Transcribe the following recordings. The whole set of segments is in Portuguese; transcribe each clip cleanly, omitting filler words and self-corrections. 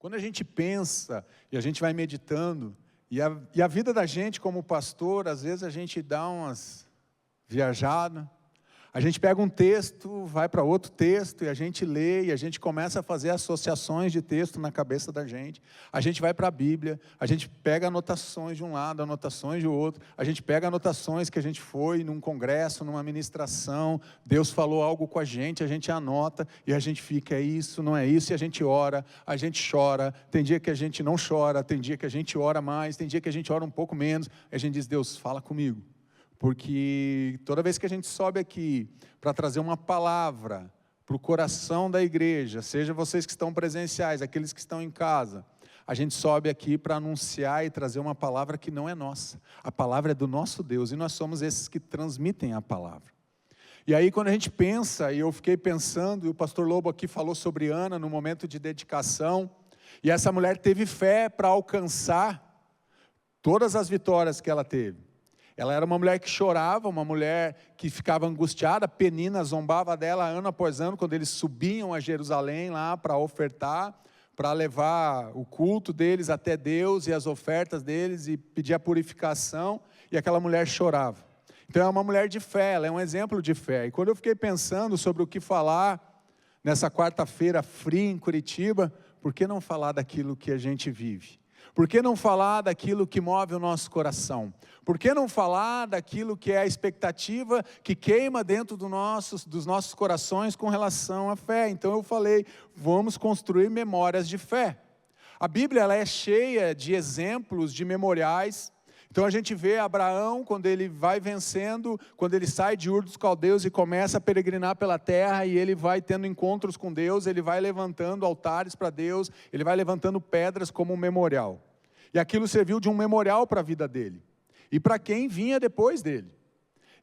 Quando a gente pensa e a gente vai meditando, e a vida da gente como pastor, às vezes a gente dá umas viajadas, a gente pega um texto, vai para outro texto, e a gente lê, e a gente começa a fazer associações de texto na cabeça da gente. A gente vai para a Bíblia, a gente pega anotações de um lado, anotações do outro, a gente pega anotações que a gente foi num congresso, numa ministração, Deus falou algo com a gente anota, e a gente fica, é isso, não é isso, e a gente ora, a gente chora, tem dia que a gente não chora, tem dia que a gente ora mais, tem dia que a gente ora um pouco menos, e a gente diz, Deus, fala comigo. Porque toda vez que a gente sobe aqui para trazer uma palavra para o coração da igreja, seja vocês que estão presenciais, aqueles que estão em casa, a gente sobe aqui para anunciar e trazer uma palavra que não é nossa. A palavra é do nosso Deus e nós somos esses que transmitem a palavra. E aí quando a gente pensa, e eu fiquei pensando, e o pastor Lobo aqui falou sobre Ana no momento de dedicação, e essa mulher teve fé para alcançar todas as vitórias que ela teve. Ela era uma mulher que chorava, uma mulher que ficava angustiada, Penina zombava dela ano após ano, quando eles subiam a Jerusalém lá para ofertar, para levar o culto deles até Deus e as ofertas deles e pedir a purificação, e aquela mulher chorava. Então é uma mulher de fé, ela é um exemplo de fé. E quando eu fiquei pensando sobre o que falar nessa quarta-feira fria em Curitiba, por que não falar daquilo que a gente vive? Por que não falar daquilo que move o nosso coração? Por que não falar daquilo que é a expectativa que queima dentro dos nossos corações com relação à fé? Então eu falei, vamos construir memórias de fé. A Bíblia ela é cheia de exemplos, de memoriais. Então a gente vê Abraão, quando ele vai vencendo, quando ele sai de Ur dos Caldeus e começa a peregrinar pela terra, e ele vai tendo encontros com Deus, ele vai levantando altares para Deus, ele vai levantando pedras como um memorial. E aquilo serviu de um memorial para a vida dele, e para quem vinha depois dele.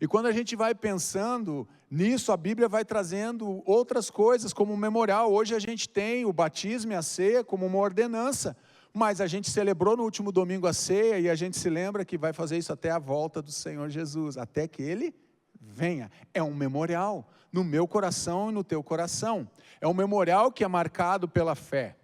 E quando a gente vai pensando nisso, a Bíblia vai trazendo outras coisas como um memorial. Hoje a gente tem o batismo e a ceia como uma ordenança, mas a gente celebrou no último domingo a ceia, e a gente se lembra que vai fazer isso até a volta do Senhor Jesus, até que Ele venha. É um memorial no meu coração e no teu coração. É um memorial que é marcado pela fé.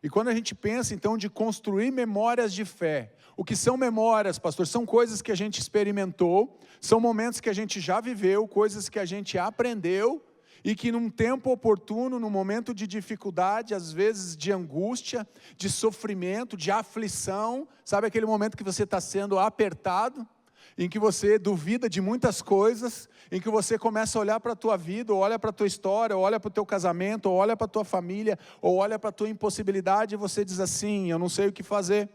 E quando a gente pensa então de construir memórias de fé, o que são memórias, pastor? São coisas que a gente experimentou, são momentos que a gente já viveu, coisas que a gente aprendeu, e que num tempo oportuno, num momento de dificuldade, às vezes de angústia, de sofrimento, de aflição, sabe aquele momento que você está sendo apertado, em que você duvida de muitas coisas, em que você começa a olhar para a tua vida, ou olha para a tua história, ou olha para o teu casamento, ou olha para a tua família, ou olha para a tua impossibilidade, e você diz assim, eu não sei o que fazer.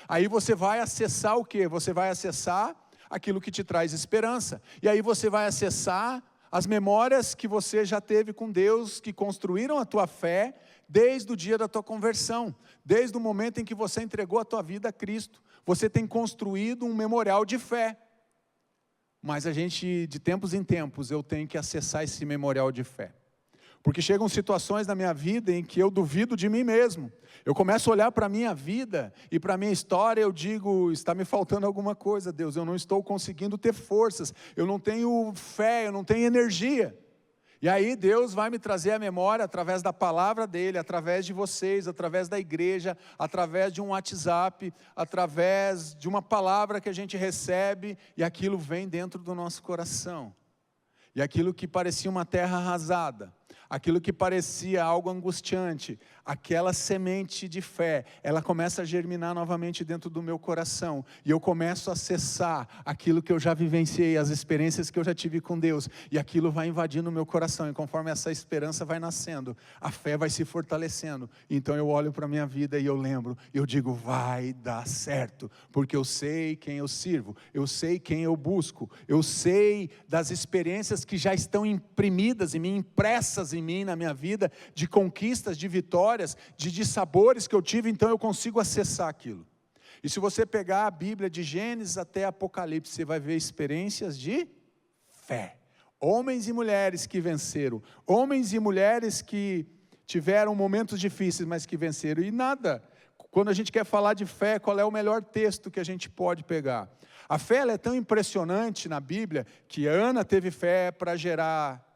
Aí você vai acessar o quê? Você vai acessar aquilo que te traz esperança, e aí você vai acessar as memórias que você já teve com Deus, que construíram a tua fé, desde o dia da tua conversão, desde o momento em que você entregou a tua vida a Cristo, você tem construído um memorial de fé, mas a gente, de tempos em tempos, eu tenho que acessar esse memorial de fé, porque chegam situações na minha vida em que eu duvido de mim mesmo, eu começo a olhar para a minha vida e para a minha história, eu digo, está me faltando alguma coisa, Deus, eu não estou conseguindo ter forças, eu não tenho fé, eu não tenho energia. E aí Deus vai me trazer a memória através da palavra dEle, através de vocês, através da igreja, através de um WhatsApp, através de uma palavra que a gente recebe, e aquilo vem dentro do nosso coração. E aquilo que parecia uma terra arrasada, aquilo que parecia algo angustiante, aquela semente de fé, ela começa a germinar novamente dentro do meu coração, e eu começo a acessar aquilo que eu já vivenciei, as experiências que eu já tive com Deus, e aquilo vai invadindo o meu coração, e conforme essa esperança vai nascendo, a fé vai se fortalecendo, então eu olho para a minha vida e eu lembro, eu digo, vai dar certo, porque eu sei quem eu sirvo, eu sei quem eu busco, eu sei das experiências que já estão imprimidas em mim, impressas em mim, na minha vida, de conquistas, de vitórias, de sabores que eu tive, então eu consigo acessar aquilo. E se você pegar a Bíblia de Gênesis até Apocalipse, você vai ver experiências de fé. Homens e mulheres que venceram, homens e mulheres que tiveram momentos difíceis, mas que venceram, e nada. Quando a gente quer falar de fé, qual é o melhor texto que a gente pode pegar? A fé ela é tão impressionante na Bíblia, que Ana teve fé para gerar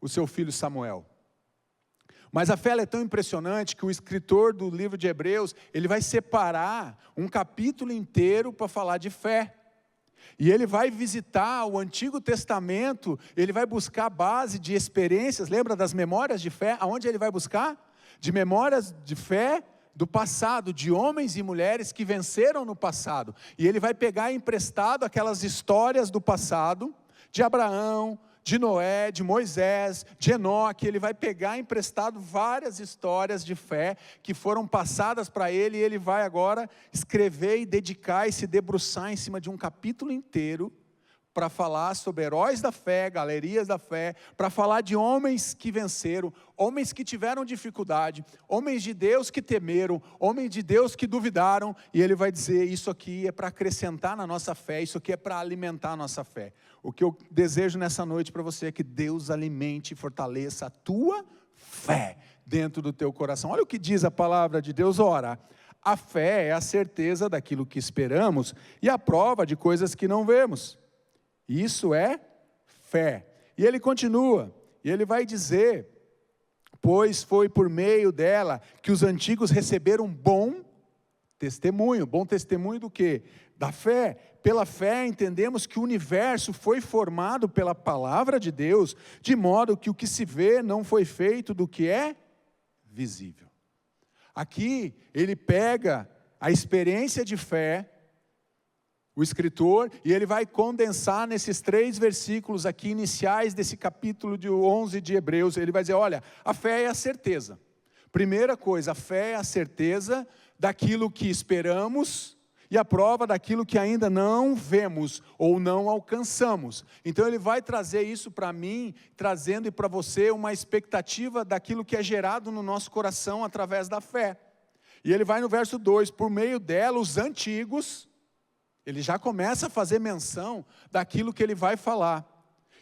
o seu filho Samuel. Mas a fé ela é tão impressionante que o escritor do livro de Hebreus, ele vai separar um capítulo inteiro para falar de fé. E ele vai visitar o Antigo Testamento, ele vai buscar base de experiências, lembra das memórias de fé? Aonde ele vai buscar? De memórias de fé do passado, de homens e mulheres que venceram no passado. E ele vai pegar emprestado aquelas histórias do passado, de Abraão, de Noé, de Moisés, de Enoque. Ele vai pegar emprestado várias histórias de fé que foram passadas para ele, e ele vai agora escrever e dedicar e se debruçar em cima de um capítulo inteiro para falar sobre heróis da fé, galerias da fé, para falar de homens que venceram, homens que tiveram dificuldade, homens de Deus que temeram, homens de Deus que duvidaram, e ele vai dizer, isso aqui é para acrescentar na nossa fé, isso aqui é para alimentar a nossa fé. O que eu desejo nessa noite para você é que Deus alimente e fortaleça a tua fé dentro do teu coração. Olha o que diz a palavra de Deus, ora, a fé é a certeza daquilo que esperamos e a prova de coisas que não vemos. Isso é fé. E ele continua, e ele vai dizer, pois foi por meio dela que os antigos receberam bom testemunho do quê? Da fé. Pela fé entendemos que o universo foi formado pela palavra de Deus, de modo que o que se vê não foi feito do que é visível. Aqui ele pega a experiência de fé, o escritor, e ele vai condensar nesses 3 versículos aqui iniciais desse capítulo de 11 de Hebreus. Ele vai dizer, olha, a fé é a certeza. Primeira coisa, a fé é a certeza daquilo que esperamos e a prova daquilo que ainda não vemos ou não alcançamos. Então ele vai trazer isso para mim, trazendo e para você uma expectativa daquilo que é gerado no nosso coração através da fé. E ele vai no verso 2, por meio dela os antigos, ele já começa a fazer menção daquilo que ele vai falar,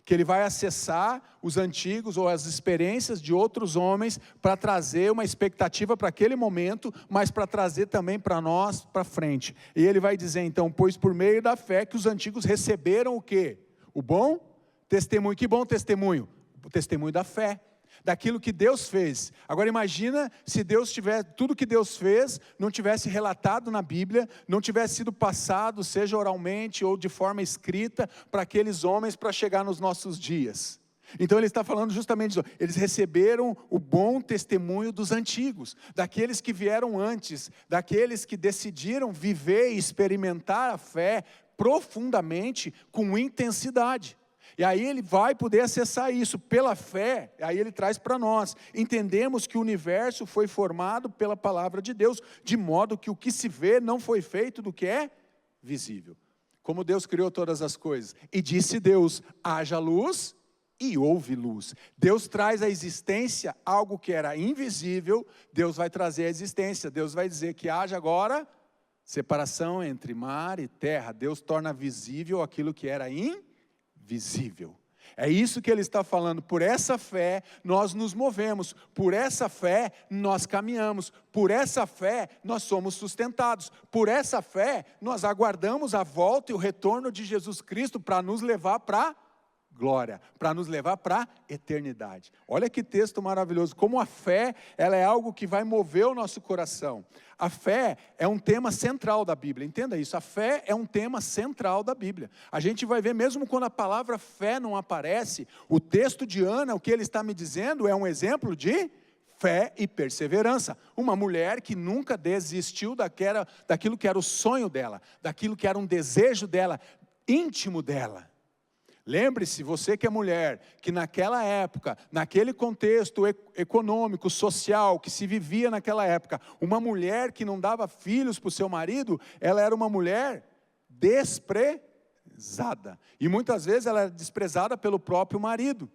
que ele vai acessar os antigos ou as experiências de outros homens para trazer uma expectativa para aquele momento, mas para trazer também para nós para frente. E ele vai dizer então, pois por meio da fé que os antigos receberam o quê? O bom testemunho. Que bom testemunho? O testemunho da fé. Daquilo que Deus fez. Agora imagina se Deus tivesse, tudo que Deus fez, não tivesse relatado na Bíblia, não tivesse sido passado, seja oralmente ou de forma escrita, para aqueles homens para chegar nos nossos dias. Então ele está falando justamente disso, eles receberam o bom testemunho dos antigos, daqueles que vieram antes, daqueles que decidiram viver e experimentar a fé profundamente, com intensidade. E aí ele vai poder acessar isso pela fé, aí ele traz para nós. Entendemos que o universo foi formado pela palavra de Deus, de modo que o que se vê não foi feito do que é visível. Como Deus criou todas as coisas. E disse Deus, haja luz e houve luz. Deus traz à existência algo que era invisível, Deus vai trazer à existência. Deus vai dizer que haja agora separação entre mar e terra. Deus torna visível aquilo que era invisível. É isso que ele está falando. Por essa fé nós nos movemos, por essa fé nós caminhamos, por essa fé nós somos sustentados, por essa fé nós aguardamos a volta e o retorno de Jesus Cristo para nos levar para glória, para nos levar para a eternidade. Olha que texto maravilhoso, como a fé, ela é algo que vai mover o nosso coração. A fé é um tema central da Bíblia, entenda isso, a fé é um tema central da Bíblia. A gente vai ver, mesmo quando a palavra fé não aparece, o texto de Ana, o que ele está me dizendo, é um exemplo de fé e perseverança. Uma mulher que nunca desistiu daquilo que era o sonho dela, daquilo que era um desejo dela, íntimo dela. Lembre-se, você que é mulher, que naquela época, naquele contexto econômico, social, que se vivia naquela época, uma mulher que não dava filhos para o seu marido, ela era uma mulher desprezada. E muitas vezes ela era desprezada pelo próprio marido.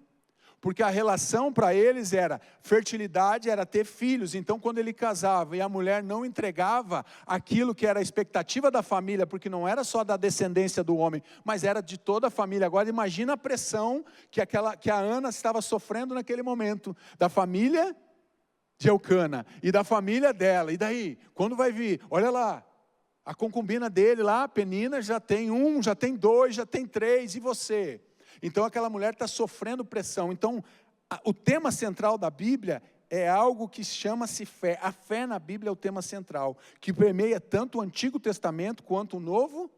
Porque a relação para eles era, fertilidade era ter filhos. Então quando ele casava e a mulher não entregava aquilo que era a expectativa da família, porque não era só da descendência do homem, mas era de toda a família. Agora imagina a pressão que a Ana estava sofrendo naquele momento, da família de Eucana e da família dela. E daí, quando vai vir, olha lá, a concubina dele lá, a Penina, já tem 1, já tem 2, já tem 3, e você? Então aquela mulher está sofrendo pressão. Então o tema central da Bíblia é algo que chama-se fé. A fé na Bíblia é o tema central, que permeia tanto o Antigo Testamento quanto o Novo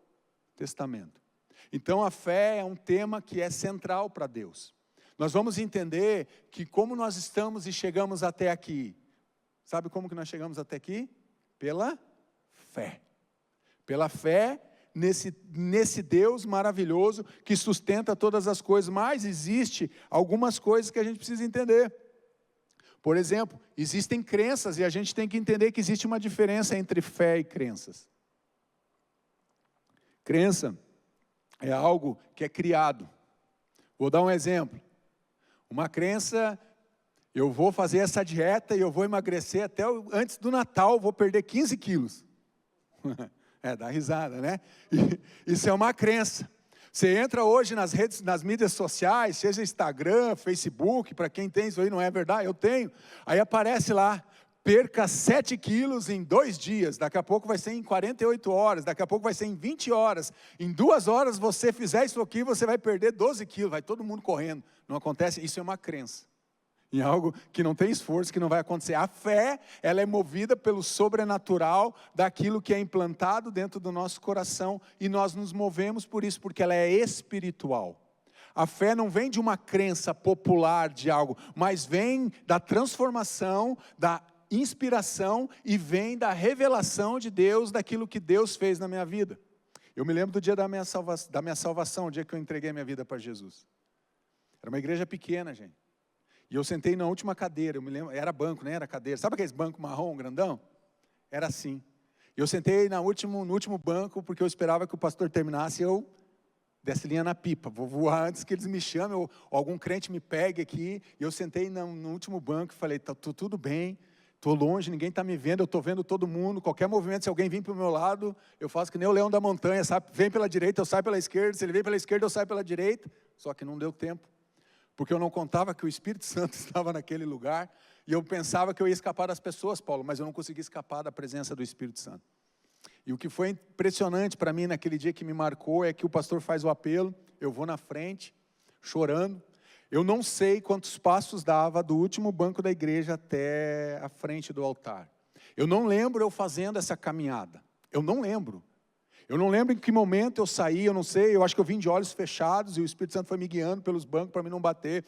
Testamento. Então a fé é um tema que é central para Deus. Nós vamos entender que como nós estamos e chegamos até aqui. Sabe como que nós chegamos até aqui? Pela fé. Pela fé nesse Deus maravilhoso que sustenta todas as coisas. Mas existe algumas coisas que a gente precisa entender. Por exemplo, existem crenças e a gente tem que entender que existe uma diferença entre fé e crenças. Crença é algo que é criado. Vou dar um exemplo. Uma crença, eu vou fazer essa dieta e eu vou emagrecer até antes do Natal, vou perder 15 quilos. Dá risada, né? Isso é uma crença. Você entra hoje nas mídias sociais, seja Instagram, Facebook, para quem tem isso aí, não é verdade? Eu tenho. Aí aparece lá, perca 7 quilos em 2 dias, daqui a pouco vai ser em 48 horas, daqui a pouco vai ser em 20 horas. Em 2 horas você fizer isso aqui, você vai perder 12 quilos, vai todo mundo correndo. Não acontece? Isso é uma crença. Em algo que não tem esforço, que não vai acontecer. A fé, ela é movida pelo sobrenatural daquilo que é implantado dentro do nosso coração e nós nos movemos por isso, porque ela é espiritual. A fé não vem de uma crença popular de algo, mas vem da transformação, da inspiração e vem da revelação de Deus, daquilo que Deus fez na minha vida. Eu me lembro do dia da minha salvação, o dia que eu entreguei a minha vida para Jesus. Era uma igreja pequena, gente. E eu sentei na última cadeira, eu me lembro, era banco, nem era cadeira. Sabe aqueles bancos marrom, grandão? Era assim. E eu sentei no último banco, porque eu esperava que o pastor terminasse e eu desse linha na pipa. Vou voar antes que eles me chamem, ou algum crente me pegue aqui. E eu sentei no último banco e falei, tá tudo bem, estou longe, ninguém está me vendo, eu estou vendo todo mundo. Qualquer movimento, se alguém vir para o meu lado, eu faço que nem o leão da montanha, sabe? Vem pela direita, eu saio pela esquerda. Se ele vem pela esquerda, eu saio pela direita. Só que não deu tempo. Porque eu não contava que o Espírito Santo estava naquele lugar, e eu pensava que eu ia escapar das pessoas, Paulo, mas eu não conseguia escapar da presença do Espírito Santo. E o que foi impressionante para mim naquele dia que me marcou, é que o pastor faz o apelo, eu vou na frente, chorando, eu não sei quantos passos dava do último banco da igreja até a frente do altar. Eu não lembro eu fazendo essa caminhada, eu não lembro. Eu não lembro em que momento eu saí, eu não sei, eu acho que eu vim de olhos fechados e o Espírito Santo foi me guiando pelos bancos para mim não bater.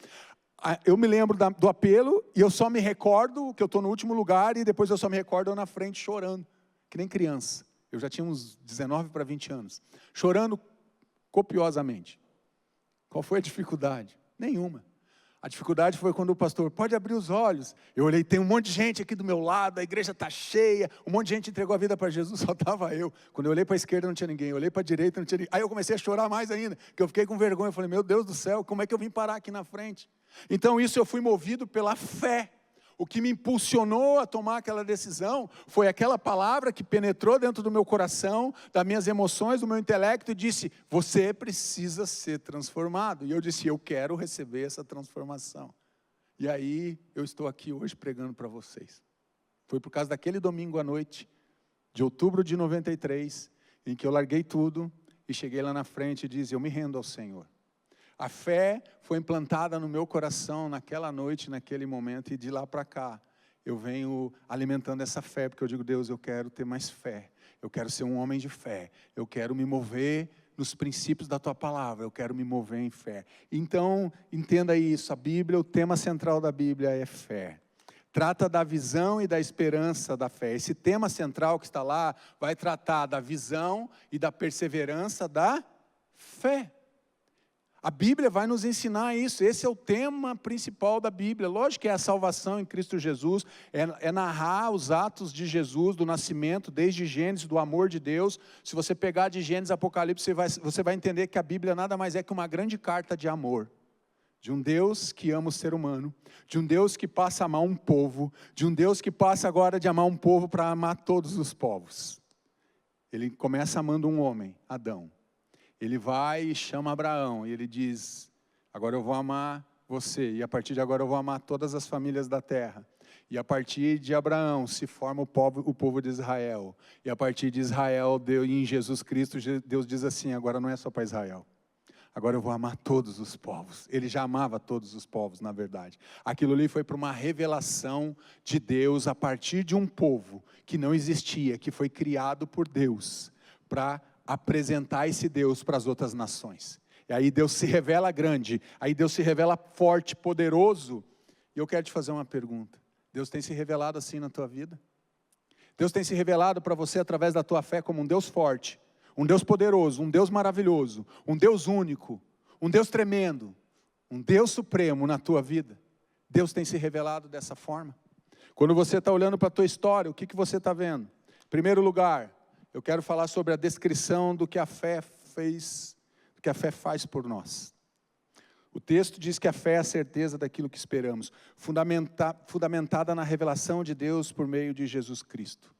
Eu me lembro do apelo e eu só me recordo que eu estou no último lugar e depois eu só me recordo eu na frente chorando, que nem criança. Eu já tinha uns 19 para 20 anos, chorando copiosamente. Qual foi a dificuldade? Nenhuma. A dificuldade foi quando o pastor, pode abrir os olhos. Eu olhei, tem um monte de gente aqui do meu lado, a igreja está cheia, um monte de gente entregou a vida para Jesus, só estava eu. Quando eu olhei para a esquerda não tinha ninguém, eu olhei para a direita não tinha ninguém. Aí eu comecei a chorar mais ainda, que eu fiquei com vergonha, eu falei, meu Deus do céu, como é que eu vim parar aqui na frente? Então isso eu fui movido pela fé. O que me impulsionou a tomar aquela decisão foi aquela palavra que penetrou dentro do meu coração, das minhas emoções, do meu intelecto e disse, você precisa ser transformado. E eu disse, eu quero receber essa transformação. E aí eu estou aqui hoje pregando para vocês. Foi por causa daquele domingo à noite, de outubro de 93, em que eu larguei tudo e cheguei lá na frente e disse, eu me rendo ao Senhor. A fé foi implantada no meu coração naquela noite, naquele momento, e de lá para cá, eu venho alimentando essa fé, porque eu digo, Deus, eu quero ter mais fé, eu quero ser um homem de fé, eu quero me mover nos princípios da Tua Palavra, eu quero me mover em fé. Então, entenda isso, a Bíblia, o tema central da Bíblia é fé. Trata da visão e da esperança da fé. Esse tema central que está lá, vai tratar da visão e da perseverança da fé. A Bíblia vai nos ensinar isso, esse é o tema principal da Bíblia. Lógico que é a salvação em Cristo Jesus, é narrar os atos de Jesus, do nascimento, desde Gênesis, do amor de Deus. Se você pegar de Gênesis a Apocalipse, você vai entender que a Bíblia nada mais é que uma grande carta de amor. De um Deus que ama o ser humano, de um Deus que passa a amar um povo, de um Deus que passa agora de amar um povo para amar todos os povos. Ele começa amando um homem, Adão. Ele vai e chama Abraão, e ele diz, agora eu vou amar você, e a partir de agora eu vou amar todas as famílias da terra. E a partir de Abraão se forma o povo de Israel. E a partir de Israel, Deus, e em Jesus Cristo, Deus diz assim, agora não é só para Israel. agora eu vou amar todos os povos. Ele já amava todos os povos, na verdade. Aquilo ali foi para uma revelação de Deus a partir de um povo que não existia, que foi criado por Deus, para apresentar esse Deus para as outras nações. E aí Deus se revela grande, aí Deus se revela forte, poderoso. E eu quero te fazer uma pergunta. Deus tem se revelado assim na tua vida? Deus tem se revelado para você através da tua fé como um Deus forte, um Deus poderoso, um Deus maravilhoso, um Deus único, um Deus tremendo, um Deus supremo na tua vida? Deus tem se revelado dessa forma? Quando você está olhando para a tua história, o que você está vendo? Em primeiro lugar, eu quero falar sobre a descrição do que a fé fez, do que a fé faz por nós. O texto diz que a fé é a certeza daquilo que esperamos, fundamentada na revelação de Deus por meio de Jesus Cristo.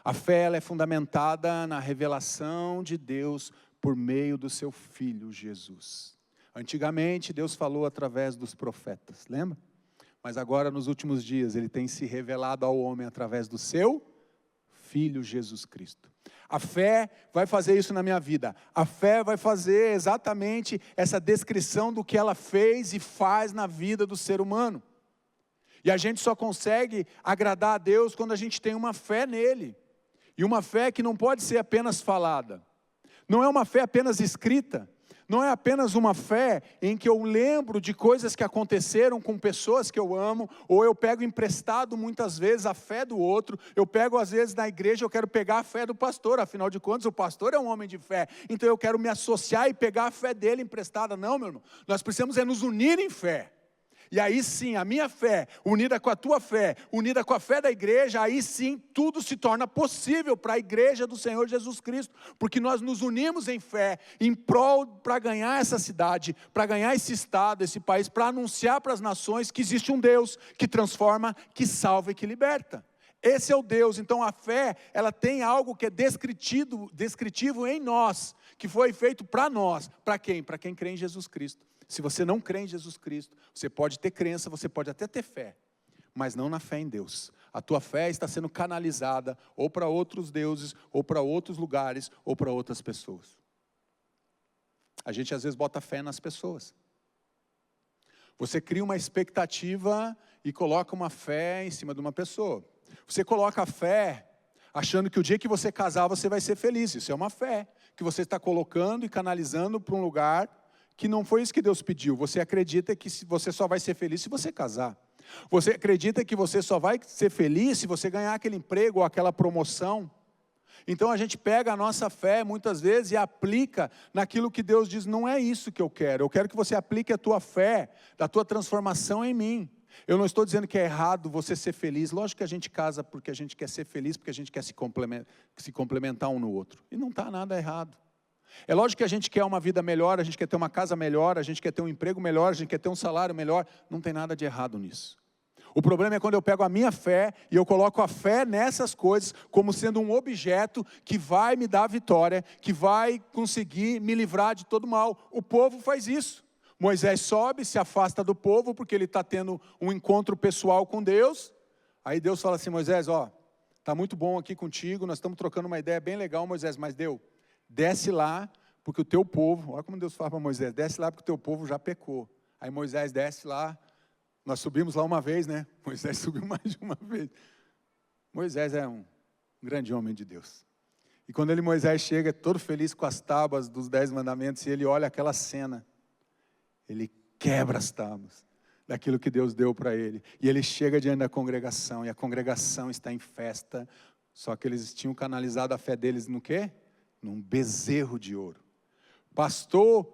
A fé ela é fundamentada na revelação de Deus por meio do seu Filho Jesus. Antigamente Deus falou através dos profetas, lembra? Mas agora nos últimos dias Ele tem se revelado ao homem através do seu Filho Jesus Cristo. A fé vai fazer isso na minha vida. A fé vai fazer exatamente essa descrição do que ela fez e faz na vida do ser humano. E a gente só consegue agradar a Deus quando a gente tem uma fé nele. E uma fé que não pode ser apenas falada. Não é uma fé apenas escrita. Não é apenas uma fé em que eu lembro de coisas que aconteceram com pessoas que eu amo, ou eu pego emprestado muitas vezes a fé do outro, eu pego às vezes na igreja, eu quero pegar a fé do pastor, afinal de contas o pastor é um homem de fé, então eu quero me associar e pegar a fé dele emprestada. Não, meu irmão, nós precisamos nos unir em fé. E aí sim, a minha fé, unida com a tua fé, unida com a fé da igreja, aí sim, tudo se torna possível para a igreja do Senhor Jesus Cristo, porque nós nos unimos em fé, em prol para ganhar essa cidade, para ganhar esse estado, esse país, para anunciar para as nações que existe um Deus que transforma, que salva e que liberta. Esse é o Deus. Então a fé, ela tem algo que é descritivo em nós, que foi feito para nós. Para quem? Para quem crê em Jesus Cristo. Se você não crê em Jesus Cristo, você pode ter crença, você pode até ter fé, mas não na fé em Deus. A tua fé está sendo canalizada ou para outros deuses, ou para outros lugares, ou para outras pessoas. A gente às vezes bota fé nas pessoas. Você cria uma expectativa e coloca uma fé em cima de uma pessoa. Você coloca a fé achando que o dia que você casar você vai ser feliz. Isso é uma fé que você está colocando e canalizando para um lugar que não foi isso que Deus pediu. Você acredita que você só vai ser feliz se você casar. Você acredita que você só vai ser feliz se você ganhar aquele emprego ou aquela promoção. Então a gente pega a nossa fé muitas vezes e aplica naquilo que Deus diz, não é isso que eu quero que você aplique a tua fé, da tua transformação em mim. Eu não estou dizendo que é errado você ser feliz, lógico que a gente casa porque a gente quer ser feliz, porque a gente quer se complementar um no outro. E não está nada errado. É lógico que a gente quer uma vida melhor, a gente quer ter uma casa melhor, a gente quer ter um emprego melhor, a gente quer ter um salário melhor, não tem nada de errado nisso. O problema é quando eu pego a minha fé e eu coloco a fé nessas coisas como sendo um objeto que vai me dar vitória, que vai conseguir me livrar de todo mal. O povo faz isso. Moisés sobe, se afasta do povo porque ele está tendo um encontro pessoal com Deus. Aí Deus fala assim, Moisés, está muito bom aqui contigo, nós estamos trocando uma ideia bem legal, Moisés, mas desce lá, porque o teu povo, olha como Deus fala para Moisés, desce lá porque o teu povo já pecou. Aí Moisés desce lá, nós subimos lá uma vez, né? Moisés subiu mais de uma vez. Moisés é um grande homem de Deus. E quando Moisés chega todo feliz com as tábuas dos 10 mandamentos, e ele olha aquela cena, ele quebra as tábuas daquilo que Deus deu para ele. E ele chega diante da congregação, e a congregação está em festa, só que eles tinham canalizado a fé deles no quê? Num bezerro de ouro. Pastor,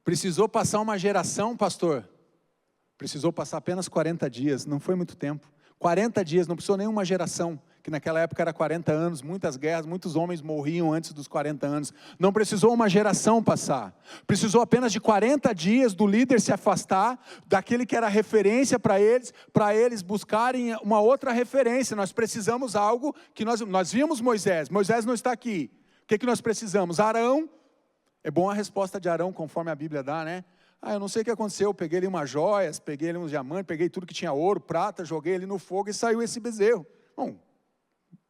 precisou passar uma geração, pastor? Precisou passar apenas 40 dias, não foi muito tempo. 40 dias, não precisou nenhuma geração, que naquela época era 40 anos, muitas guerras, muitos homens morriam antes dos 40 anos. Não precisou uma geração passar. Precisou apenas de 40 dias do líder se afastar, daquele que era referência para eles buscarem uma outra referência. Nós precisamos algo que nós vimos Moisés não está aqui. O que nós precisamos? Arão, é bom a resposta de Arão, conforme a Bíblia dá, né? Eu não sei o que aconteceu, eu peguei ali umas joias, peguei ali uns diamantes, peguei tudo que tinha ouro, prata, joguei ali no fogo e saiu esse bezerro. Bom,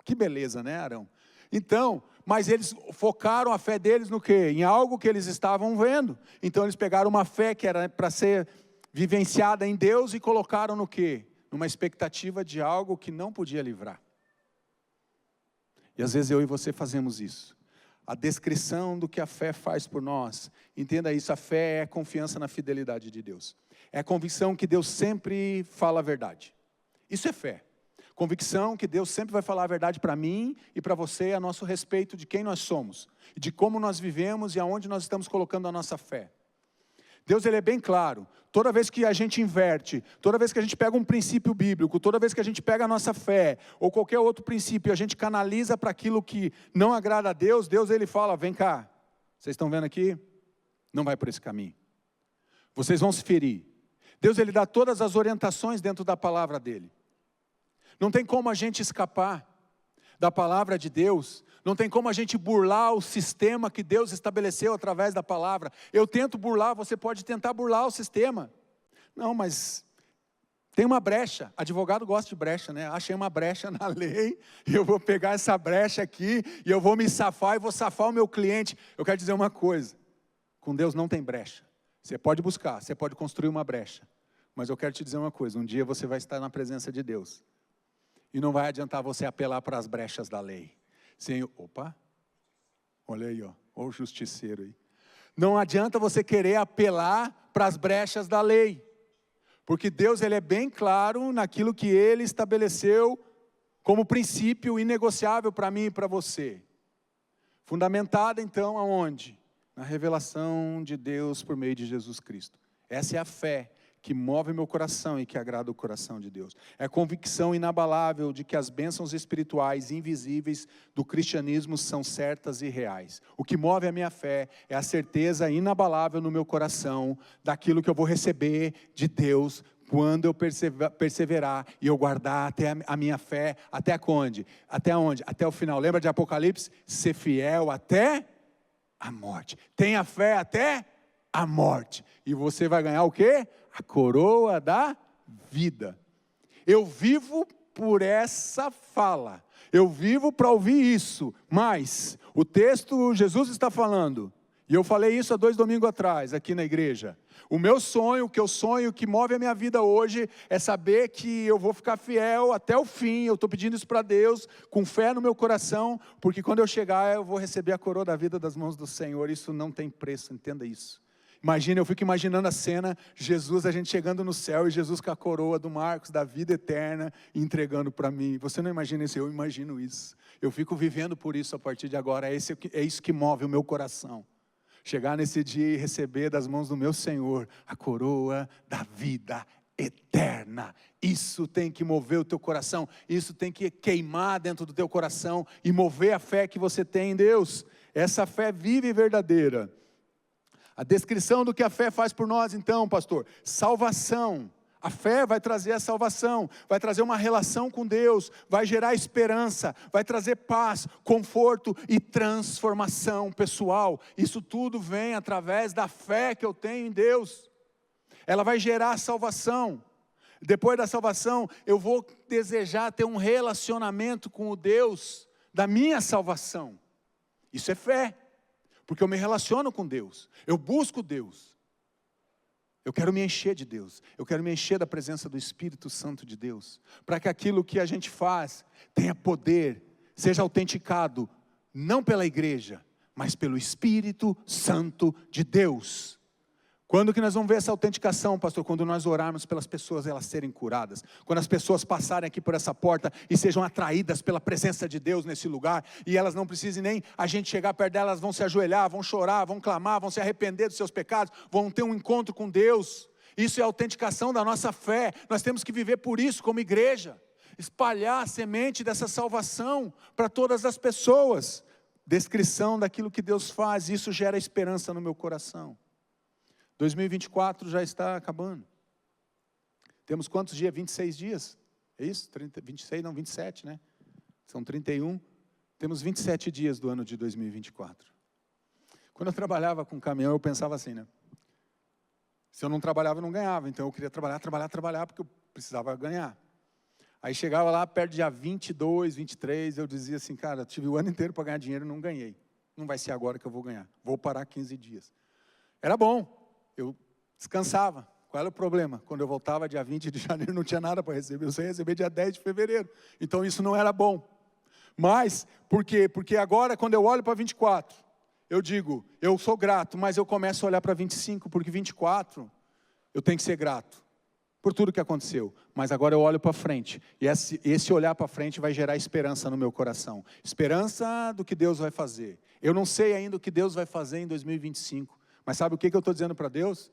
que beleza, né, Arão? Então, mas eles focaram a fé deles no quê? Em algo que eles estavam vendo. Então eles pegaram uma fé que era para ser vivenciada em Deus e colocaram no quê? Numa expectativa de algo que não podia livrar. E às vezes eu e você fazemos isso. A descrição do que a fé faz por nós, entenda isso, a fé é confiança na fidelidade de Deus. É a convicção que Deus sempre fala a verdade. Isso é fé. Convicção que Deus sempre vai falar a verdade para mim e para você a nosso respeito de quem nós somos, de como nós vivemos e aonde nós estamos colocando a nossa fé. Deus ele é bem claro, toda vez que a gente inverte, toda vez que a gente pega um princípio bíblico, toda vez que a gente pega a nossa fé, ou qualquer outro princípio, a gente canaliza para aquilo que não agrada a Deus, Deus ele fala, vem cá, vocês estão vendo aqui? Não vai por esse caminho. Vocês vão se ferir. Deus ele dá todas as orientações dentro da palavra dele. Não tem como a gente escapar da palavra de Deus, não tem como a gente burlar o sistema que Deus estabeleceu através da palavra. Eu tento burlar, você pode tentar burlar o sistema. Não, mas tem uma brecha, advogado gosta de brecha, né? Achei uma brecha na lei, e eu vou pegar essa brecha aqui, e eu vou me safar, e vou safar o meu cliente. Eu quero dizer uma coisa, com Deus não tem brecha. Você pode buscar, você pode construir uma brecha, mas eu quero te dizer uma coisa, um dia você vai estar na presença de Deus, e não vai adiantar você apelar para as brechas da lei. Opa, olha aí, ó o justiceiro aí. Não adianta você querer apelar para as brechas da lei, porque Deus ele é bem claro naquilo que Ele estabeleceu como princípio inegociável para mim e para você. Fundamentada então aonde? Na revelação de Deus por meio de Jesus Cristo. Essa é a fé que move meu coração e que agrada o coração de Deus. É a convicção inabalável de que as bênçãos espirituais invisíveis do cristianismo são certas e reais. O que move a minha fé é a certeza inabalável no meu coração daquilo que eu vou receber de Deus quando eu perseverar e eu guardar até a minha fé, até onde? Até onde? Até o final. Lembra de Apocalipse? Ser fiel até a morte. Tenha fé até a morte. E você vai ganhar o quê? A coroa da vida. Eu vivo por essa fala. Eu vivo para ouvir isso. Mas o texto, Jesus está falando, e eu falei isso há 2 domingos atrás, aqui na igreja. O meu sonho, o que eu sonho, o que move a minha vida hoje, é saber que eu vou ficar fiel até o fim. Eu estou pedindo isso para Deus, com fé no meu coração, porque quando eu chegar, eu vou receber a coroa da vida das mãos do Senhor. Isso não tem preço, entenda isso. Imagina, eu fico imaginando a cena, Jesus, a gente chegando no céu, e Jesus com a coroa do Marcos, da vida eterna, entregando para mim. Você não imagina isso? Eu imagino isso. Eu fico vivendo por isso a partir de agora. É isso que move o meu coração. Chegar nesse dia e receber das mãos do meu Senhor a coroa da vida eterna. Isso tem que mover o teu coração. Isso tem que queimar dentro do teu coração e mover a fé que você tem em Deus. Essa fé viva e verdadeira. A descrição do que a fé faz por nós, então, pastor, salvação. A fé vai trazer a salvação, vai trazer uma relação com Deus, vai gerar esperança, vai trazer paz, conforto e transformação pessoal. Isso tudo vem através da fé que eu tenho em Deus. Ela vai gerar salvação. Depois da salvação, eu vou desejar ter um relacionamento com o Deus da minha salvação. Isso é fé. Porque eu me relaciono com Deus, eu busco Deus, eu quero me encher de Deus, eu quero me encher da presença do Espírito Santo de Deus, para que aquilo que a gente faz tenha poder, seja autenticado, não pela igreja, mas pelo Espírito Santo de Deus. Quando que nós vamos ver essa autenticação, pastor? Quando nós orarmos pelas pessoas, elas serem curadas. Quando as pessoas passarem aqui por essa porta e sejam atraídas pela presença de Deus nesse lugar, e elas não precisem nem a gente chegar perto delas, vão se ajoelhar, vão chorar, vão clamar, vão se arrepender dos seus pecados, vão ter um encontro com Deus. Isso é a autenticação da nossa fé. Nós temos que viver por isso como igreja. Espalhar a semente dessa salvação para todas as pessoas. Descrição daquilo que Deus faz, isso gera esperança no meu coração. 2024 já está acabando. Temos quantos dias? 26 dias? É isso? 26, não, 27, né? São 31. Temos 27 dias do ano de 2024. Quando eu trabalhava com caminhão, eu pensava assim, né? Se eu não trabalhava, eu não ganhava. Então eu queria trabalhar, porque eu precisava ganhar. Aí chegava lá perto de dia 22, 23, eu dizia assim, cara, tive o ano inteiro para ganhar dinheiro e não ganhei. Não vai ser agora que eu vou ganhar. Vou parar 15 dias. Era bom, eu descansava. Qual era o problema? Quando eu voltava dia 20 de janeiro, não tinha nada para receber. Eu só ia receber dia 10 de fevereiro. Então isso não era bom. Mas, por quê? Porque agora, quando eu olho para 24, eu digo, eu sou grato, mas eu começo a olhar para 25, porque 24, eu tenho que ser grato por tudo que aconteceu. Mas agora eu olho para frente. E esse olhar para frente vai gerar esperança no meu coração. Esperança do que Deus vai fazer. Eu não sei ainda o que Deus vai fazer em 2025. Mas sabe o que eu estou dizendo para Deus?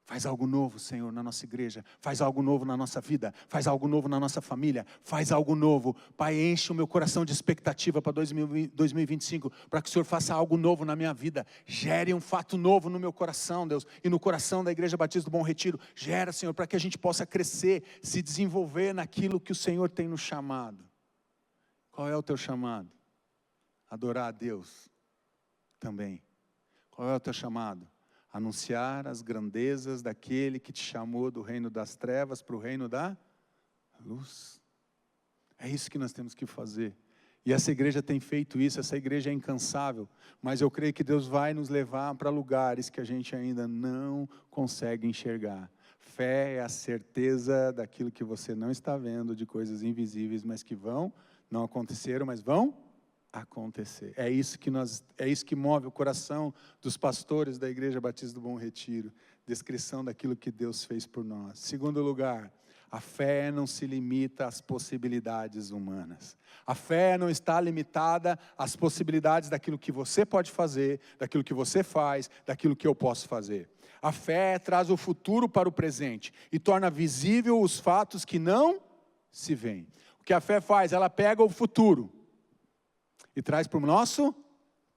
Faz algo novo, Senhor, na nossa igreja. Faz algo novo na nossa vida. Faz algo novo na nossa família. Faz algo novo. Pai, enche o meu coração de expectativa para 2025. Para que o Senhor faça algo novo na minha vida. Gere um fato novo no meu coração, Deus. E no coração da Igreja Batista do Bom Retiro. Gera, Senhor, para que a gente possa crescer. Se desenvolver naquilo que o Senhor tem nos chamado. Qual é o teu chamado? Adorar a Deus também. Qual é o teu chamado? Anunciar as grandezas daquele que te chamou do reino das trevas para o reino da luz. É isso que nós temos que fazer. E essa igreja tem feito isso, essa igreja é incansável. Mas eu creio que Deus vai nos levar para lugares que a gente ainda não consegue enxergar. Fé é a certeza daquilo que você não está vendo, de coisas invisíveis, mas que não aconteceram, mas vão acontecer. É isso que move o coração dos pastores da Igreja Batista do Bom Retiro. Descrição daquilo que Deus fez por nós. Segundo lugar, a fé não se limita às possibilidades humanas. A fé não está limitada às possibilidades daquilo que você pode fazer, daquilo que você faz, daquilo que eu posso fazer. A fé traz o futuro para o presente e torna visível os fatos que não se veem. O que a fé faz? Ela pega o futuro e traz para o nosso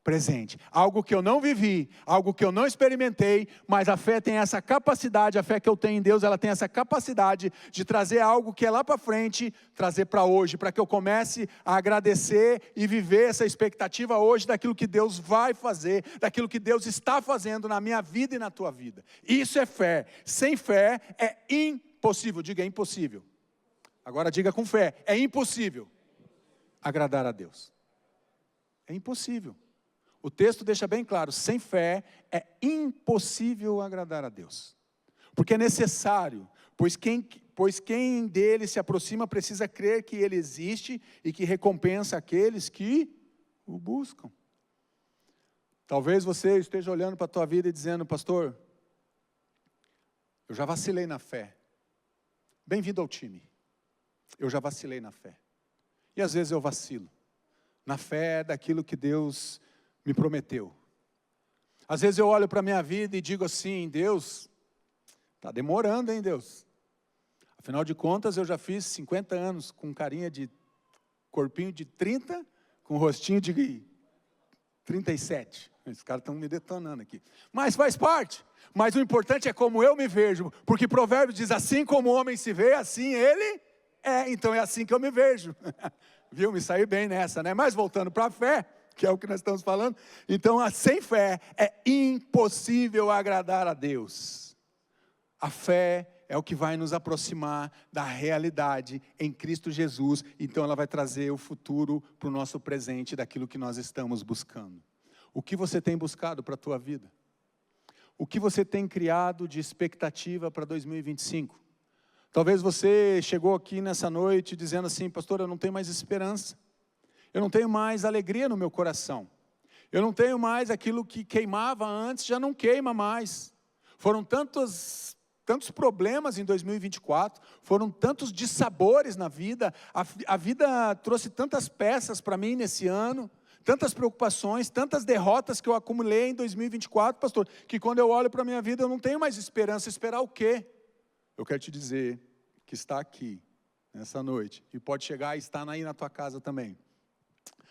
presente. Algo que eu não vivi, algo que eu não experimentei, mas a fé tem essa capacidade, a fé que eu tenho em Deus, ela tem essa capacidade de trazer algo que é lá para frente, trazer para hoje, para que eu comece a agradecer e viver essa expectativa hoje daquilo que Deus vai fazer, daquilo que Deus está fazendo na minha vida e na tua vida. Isso é fé. Sem fé é impossível. Diga, é impossível. Agora diga com fé, é impossível agradar a Deus. É impossível. O texto deixa bem claro, sem fé é impossível agradar a Deus. Porque é necessário, pois quem dele se aproxima precisa crer que ele existe e que recompensa aqueles que o buscam. Talvez você esteja olhando para a tua vida e dizendo, pastor, eu já vacilei na fé. Bem-vindo ao time. Eu já vacilei na fé. E às vezes eu vacilo. Na fé daquilo que Deus me prometeu. Às vezes eu olho para a minha vida e digo assim, Deus, está demorando, hein, Deus? Afinal de contas, eu já fiz 50 anos com carinha de corpinho de 30, com rostinho de 37. Os caras estão me detonando aqui. Mas faz parte. Mas o importante é como eu me vejo, porque Provérbios diz, assim como o homem se vê, assim ele é. Então é assim que eu me vejo. Viu? Me saí bem nessa, né? Mas voltando para a fé, que é o que nós estamos falando. Então, sem fé é impossível agradar a Deus. A fé é o que vai nos aproximar da realidade em Cristo Jesus. Então, ela vai trazer o futuro para o nosso presente daquilo que nós estamos buscando. O que você tem buscado para a tua vida? O que você tem criado de expectativa para 2025? Talvez você chegou aqui nessa noite dizendo assim, pastor, eu não tenho mais esperança. Eu não tenho mais alegria no meu coração. Eu não tenho mais aquilo que queimava antes, já não queima mais. Foram tantos problemas em 2024, foram tantos dissabores na vida. A vida trouxe tantas peças para mim nesse ano, tantas preocupações, tantas derrotas que eu acumulei em 2024, pastor, que quando eu olho para a minha vida eu não tenho mais esperança. Esperar o quê? Eu quero te dizer que está aqui, nessa noite, e pode chegar e estar aí na tua casa também.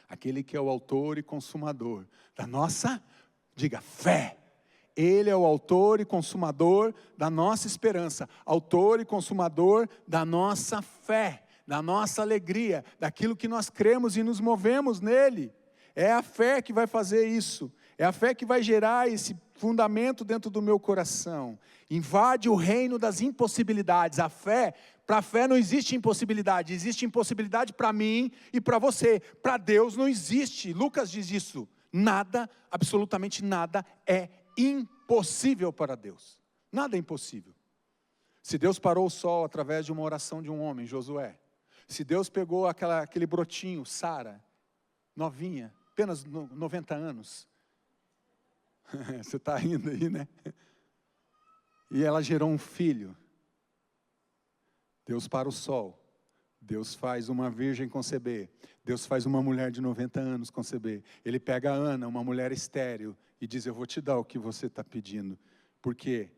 Aquele que é o autor e consumador da nossa, diga, fé. Ele é o autor e consumador da nossa esperança, autor e consumador da nossa fé, da nossa alegria, daquilo que nós cremos e nos movemos nele. É a fé que vai fazer isso. É a fé que vai gerar esse fundamento dentro do meu coração. Invade o reino das impossibilidades. Para a fé não existe impossibilidade. Existe impossibilidade para mim e para você. Para Deus não existe. Lucas diz isso. Nada, absolutamente nada é impossível para Deus. Nada é impossível. Se Deus parou o sol através de uma oração de um homem, Josué. Se Deus pegou aquele brotinho, Sara, novinha, apenas 90 anos. Você está rindo aí, né? E ela gerou um filho. Deus para o sol. Deus faz uma virgem conceber. Deus faz uma mulher de 90 anos conceber. Ele pega a Ana, uma mulher estéril, e diz, eu vou te dar o que você está pedindo. Porque,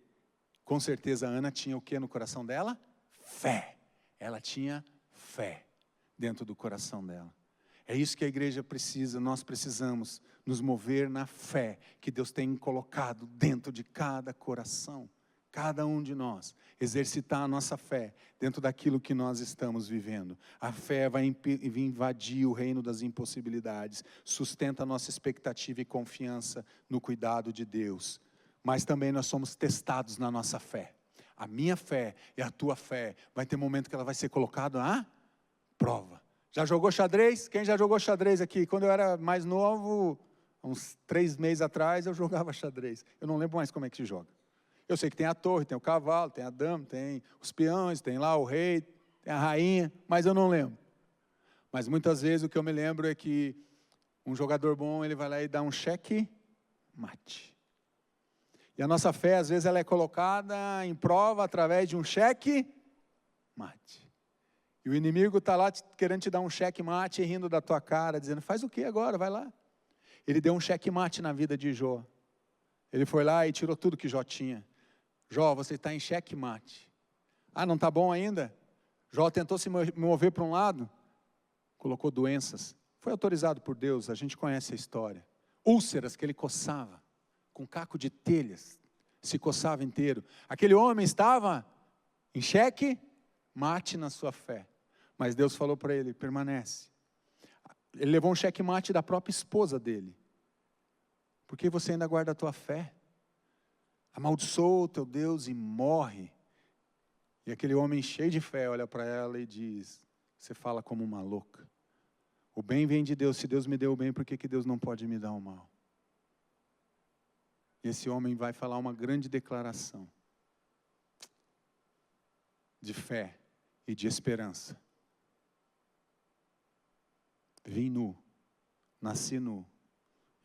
com certeza, a Ana tinha o que no coração dela? Fé. Ela tinha fé dentro do coração dela. É isso que a igreja precisa, nós precisamos nos mover na fé que Deus tem colocado dentro de cada coração, cada um de nós, exercitar a nossa fé dentro daquilo que nós estamos vivendo. A fé vai invadir o reino das impossibilidades, sustenta a nossa expectativa e confiança no cuidado de Deus, mas também nós somos testados na nossa fé. A minha fé e a tua fé, vai ter momento que ela vai ser colocada à prova. Já jogou xadrez? Quem já jogou xadrez aqui? Quando eu era mais novo, uns 3 meses atrás, eu jogava xadrez. Eu não lembro mais como é que se joga. Eu sei que tem a torre, tem o cavalo, tem a dama, tem os peões, tem lá o rei, tem a rainha, mas eu não lembro. Mas muitas vezes o que eu me lembro é que um jogador bom, ele vai lá e dá um cheque mate. E a nossa fé, às vezes, ela é colocada em prova através de um cheque mate. E o inimigo está lá querendo te dar um cheque mate e rindo da tua cara, dizendo, faz o que agora? Vai lá. Ele deu um cheque mate na vida de Jó. Ele foi lá e tirou tudo que Jó tinha. Jó, você está em cheque mate. Ah, não está bom ainda? Jó tentou se mover para um lado, colocou doenças. Foi autorizado por Deus, a gente conhece a história. Úlceras que ele coçava, com caco de telhas, se coçava inteiro. Aquele homem estava em cheque mate na sua fé. Mas Deus falou para ele, permanece. Ele levou um cheque mate da própria esposa dele. Por que você ainda guarda a tua fé? Amaldiçoa o teu Deus e morre. E aquele homem cheio de fé olha para ela e diz, você fala como uma louca. O bem vem de Deus, se Deus me deu o bem, por que Deus não pode me dar o mal? E esse homem vai falar uma grande declaração de fé e de esperança. Vim nu, nasci nu,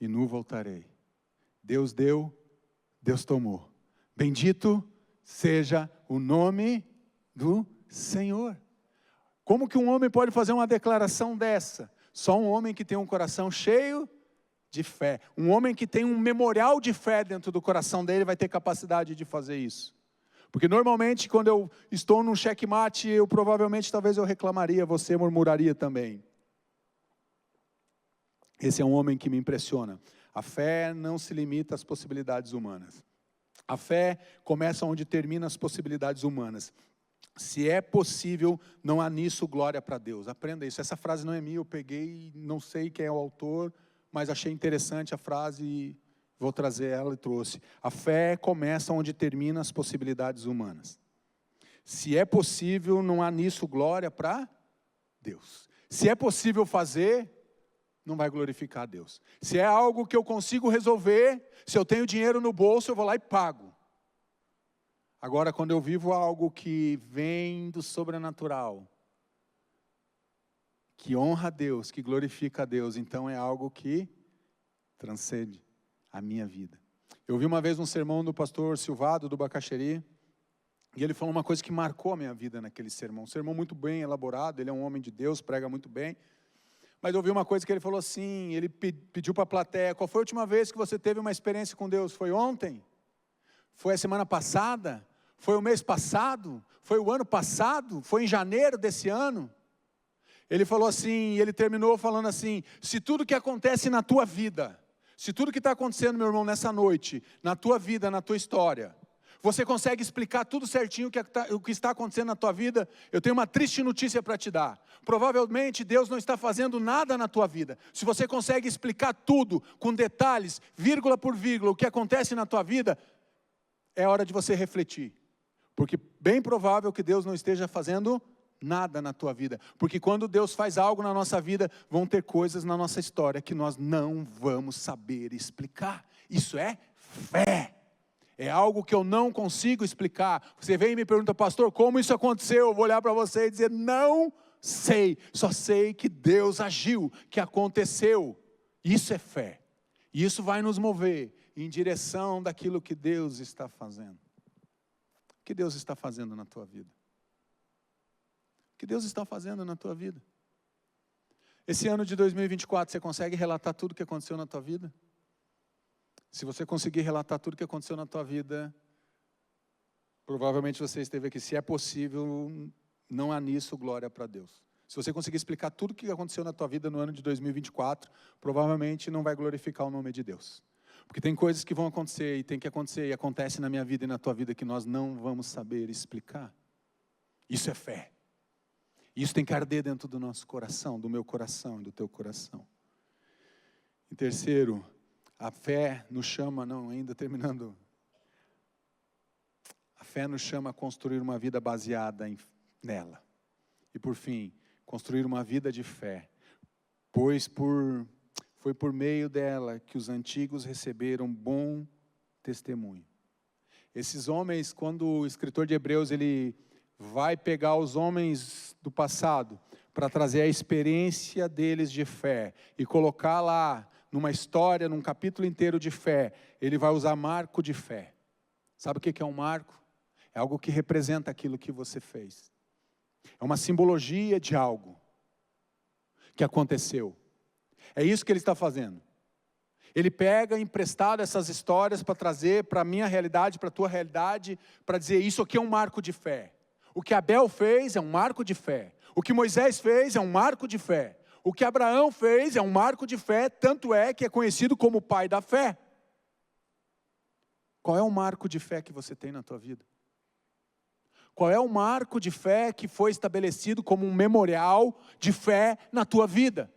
e nu voltarei. Deus deu, Deus tomou. Bendito seja o nome do Senhor. Como que um homem pode fazer uma declaração dessa? Só um homem que tem um coração cheio de fé. Um homem que tem um memorial de fé dentro do coração dele vai ter capacidade de fazer isso. Porque normalmente quando eu estou num checkmate, talvez eu reclamaria, você murmuraria também. Esse é um homem que me impressiona. A fé não se limita às possibilidades humanas. A fé começa onde termina as possibilidades humanas. Se é possível, não há nisso glória para Deus. Aprenda isso. Essa frase não é minha, eu peguei, não sei quem é o autor, mas achei interessante a frase e vou trazer ela e trouxe. A fé começa onde termina as possibilidades humanas. Se é possível, não há nisso glória para Deus. Se é possível fazer, não vai glorificar a Deus. Se é algo que eu consigo resolver, se eu tenho dinheiro no bolso, eu vou lá e pago. Agora, quando eu vivo algo que vem do sobrenatural, que honra a Deus, que glorifica a Deus, então é algo que transcende a minha vida. Eu vi uma vez um sermão do pastor Silvado, do Bacaxeri, e ele falou uma coisa que marcou a minha vida naquele sermão. Um sermão muito bem elaborado, ele é um homem de Deus, prega muito bem. Mas eu ouvi uma coisa que ele falou assim, ele pediu para a plateia, qual foi a última vez que você teve uma experiência com Deus? Foi ontem? Foi a semana passada? Foi o mês passado? Foi o ano passado? Foi em janeiro desse ano? Ele falou assim, ele terminou falando assim, se tudo que acontece na tua vida, se tudo que está acontecendo, meu irmão, nessa noite, na tua vida, na tua história, Você consegue explicar tudo certinho o que está acontecendo na tua vida? Eu tenho uma triste notícia para te dar. Provavelmente Deus não está fazendo nada na tua vida. Se você consegue explicar tudo, com detalhes, vírgula por vírgula, o que acontece na tua vida, é hora de você refletir. Porque bem provável que Deus não esteja fazendo nada na tua vida. Porque quando Deus faz algo na nossa vida, vão ter coisas na nossa história que nós não vamos saber explicar. Isso é fé. É algo que eu não consigo explicar. Você vem e me pergunta, pastor, como isso aconteceu? Eu vou olhar para você e dizer, não sei. Só sei que Deus agiu, que aconteceu. Isso é fé. E isso vai nos mover em direção daquilo que Deus está fazendo. O que Deus está fazendo na tua vida? O que Deus está fazendo na tua vida? Esse ano de 2024, você consegue relatar tudo o que aconteceu na tua vida? Se você conseguir relatar tudo o que aconteceu na tua vida, provavelmente você esteve aqui. Se é possível, não há nisso glória para Deus. Se você conseguir explicar tudo o que aconteceu na tua vida no ano de 2024, provavelmente não vai glorificar o nome de Deus. Porque tem coisas que vão acontecer e tem que acontecer e acontece na minha vida e na tua vida que nós não vamos saber explicar. Isso é fé. Isso tem que arder dentro do nosso coração, do meu coração e do teu coração. Em terceiro, a fé nos chama, ainda terminando. A fé nos chama a construir uma vida baseada nela. E por fim, construir uma vida de fé. Pois foi por meio dela que os antigos receberam bom testemunho. Esses homens, quando o escritor de Hebreus, ele vai pegar os homens do passado para trazer a experiência deles de fé e colocar lá numa história, num capítulo inteiro de fé, ele vai usar marco de fé. Sabe o que é um marco? É algo que representa aquilo que você fez. É uma simbologia de algo que aconteceu. É isso que ele está fazendo. Ele pega emprestado essas histórias para trazer para a minha realidade, para a tua realidade, para dizer isso aqui é um marco de fé. O que Abel fez é um marco de fé. O que Moisés fez é um marco de fé. O que Abraão fez é um marco de fé, tanto é que é conhecido como o pai da fé. Qual é o marco de fé que você tem na tua vida? Qual é o marco de fé que foi estabelecido como um memorial de fé na tua vida?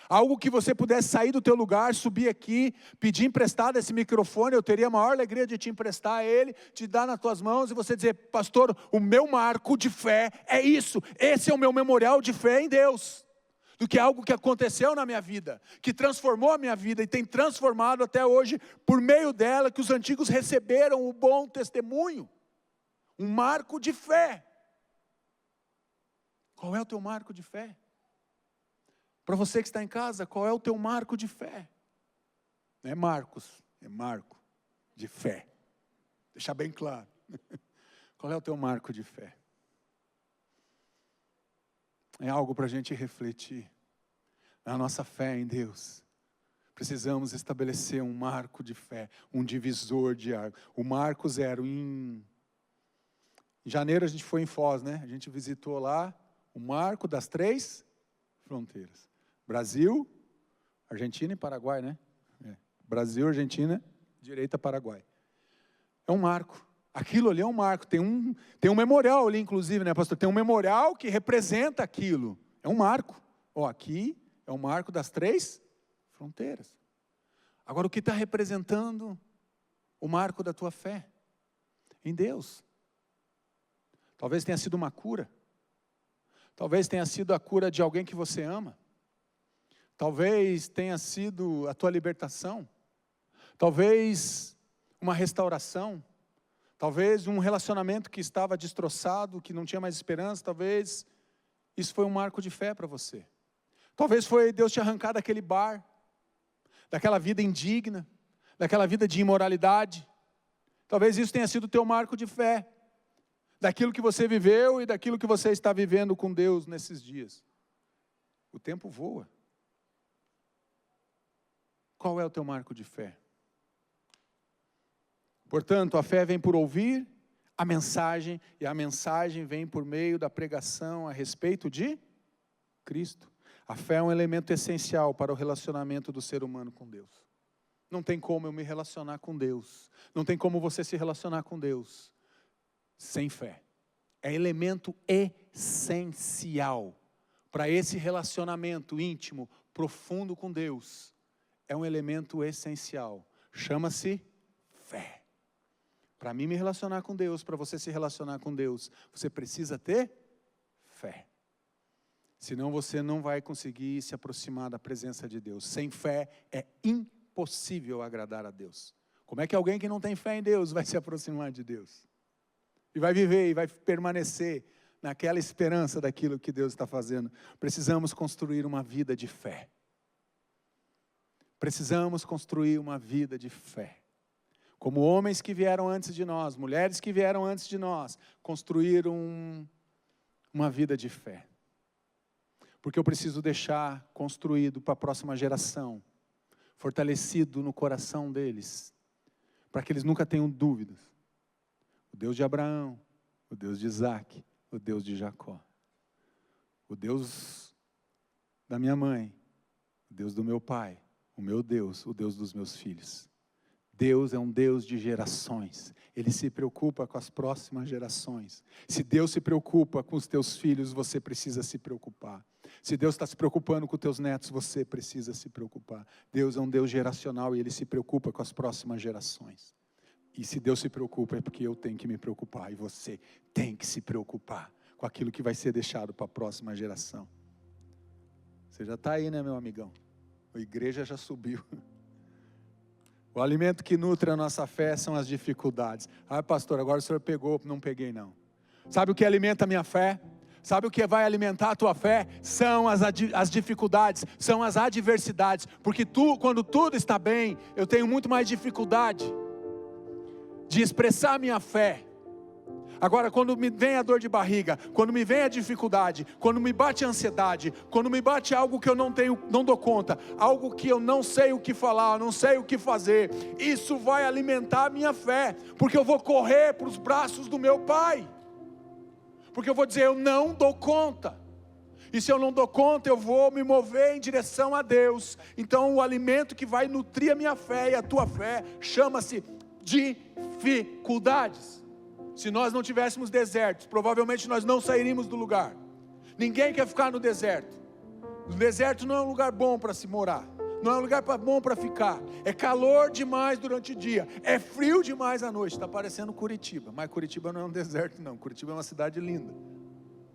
Algo que você pudesse sair do teu lugar, subir aqui, pedir emprestado esse microfone, eu teria a maior alegria de te emprestar ele, te dar nas tuas mãos e você dizer, pastor, o meu marco de fé é isso, esse é o meu memorial de fé em Deus. Do que algo que aconteceu na minha vida, que transformou a minha vida e tem transformado até hoje, por meio dela, que os antigos receberam o bom testemunho. Um marco de fé. Qual é o teu marco de fé? Para você que está em casa, qual é o teu marco de fé? Não é Marcos, é marco de fé. Deixar bem claro. Qual é o teu marco de fé? É algo para a gente refletir. Na nossa fé em Deus. Precisamos estabelecer um marco de fé, um divisor de água. O marco zero. Em janeiro a gente foi em Foz, né? A gente visitou lá o marco das 3 fronteiras. Brasil, Argentina e Paraguai, né? Brasil, Argentina, direita, Paraguai. É um marco. Aquilo ali é um marco. Tem um memorial ali, inclusive, né, pastor? Tem um memorial que representa aquilo. É um marco. Aqui é o marco das 3 fronteiras. Agora, o que está representando o marco da tua fé? Em Deus. Talvez tenha sido uma cura. Talvez tenha sido a cura de alguém que você ama. Talvez tenha sido a tua libertação. Talvez uma restauração. Talvez um relacionamento que estava destroçado, que não tinha mais esperança. Talvez isso foi um marco de fé para você. Talvez foi Deus te arrancar daquele bar, daquela vida indigna, daquela vida de imoralidade. Talvez isso tenha sido o teu marco de fé. Daquilo que você viveu e daquilo que você está vivendo com Deus nesses dias. O tempo voa. Qual é o teu marco de fé? Portanto, a fé vem por ouvir a mensagem, e a mensagem vem por meio da pregação a respeito de Cristo. A fé é um elemento essencial para o relacionamento do ser humano com Deus. Não tem como eu me relacionar com Deus. Não tem como você se relacionar com Deus sem fé. É elemento essencial para esse relacionamento íntimo, profundo com Deus. É um elemento essencial. Chama-se fé. Para mim me relacionar com Deus, para você se relacionar com Deus, você precisa ter fé. Senão você não vai conseguir se aproximar da presença de Deus. Sem fé é impossível agradar a Deus. Como é que alguém que não tem fé em Deus vai se aproximar de Deus? E vai viver, e vai permanecer naquela esperança daquilo que Deus está fazendo. Precisamos construir uma vida de fé. Precisamos construir uma vida de fé. Como homens que vieram antes de nós, mulheres que vieram antes de nós, construíram uma vida de fé. Porque eu preciso deixar construído para a próxima geração, fortalecido no coração deles, para que eles nunca tenham dúvidas. O Deus de Abraão, o Deus de Isaac, o Deus de Jacó. O Deus da minha mãe, o Deus do meu pai, o meu Deus, o Deus dos meus filhos. Deus é um Deus de gerações. Ele se preocupa com as próximas gerações. Se Deus se preocupa com os teus filhos, você precisa se preocupar. Se Deus está se preocupando com os teus netos, você precisa se preocupar. Deus é um Deus geracional e Ele se preocupa com as próximas gerações. E se Deus se preocupa é porque eu tenho que me preocupar. E você tem que se preocupar com aquilo que vai ser deixado para a próxima geração. Você já está aí, né, meu amigão? A igreja já subiu. O alimento que nutre a nossa fé são as dificuldades. Ah, pastor, agora o senhor pegou. Não peguei, não. Sabe o que alimenta a minha fé? Sabe o que vai alimentar a tua fé? São as dificuldades, são as adversidades. Porque quando tudo está bem, eu tenho muito mais dificuldade de expressar a minha fé. Agora, quando me vem a dor de barriga, quando me vem a dificuldade, quando me bate a ansiedade, quando me bate algo que eu não dou conta, algo que eu não sei o que falar, não sei o que fazer, isso vai alimentar a minha fé, porque eu vou correr para os braços do meu Pai, porque eu vou dizer, eu não dou conta, e se eu não dou conta, eu vou me mover em direção a Deus. Então o alimento que vai nutrir a minha fé e a tua fé, chama-se dificuldades. Se nós não tivéssemos desertos, provavelmente nós não sairíamos do lugar. Ninguém quer ficar no deserto. O deserto não é um lugar bom para se morar. Não é um lugar bom para ficar. É calor demais durante o dia. É frio demais à noite. Está parecendo Curitiba. Mas Curitiba não é um deserto, não. Curitiba é uma cidade linda.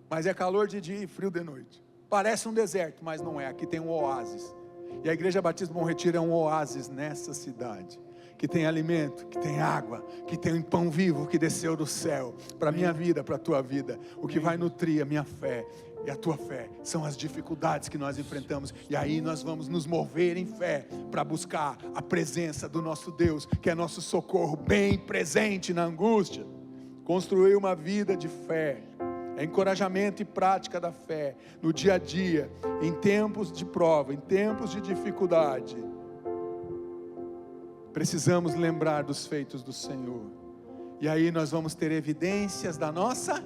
Mas é calor de dia e frio de noite. Parece um deserto, mas não é. Aqui tem um oásis. E a Igreja Batista Bom Retiro é um oásis nessa cidade. Que tem alimento, que tem água, que tem um pão vivo que desceu do céu, para a minha vida, para a tua vida. O que vai nutrir a minha fé e a tua fé são as dificuldades que nós enfrentamos. E aí nós vamos nos mover em fé para buscar a presença do nosso Deus, que é nosso socorro bem presente na angústia. Construir uma vida de fé é encorajamento e prática da fé no dia a dia, em tempos de prova, em tempos de dificuldade. Precisamos lembrar dos feitos do Senhor. E aí nós vamos ter evidências da nossa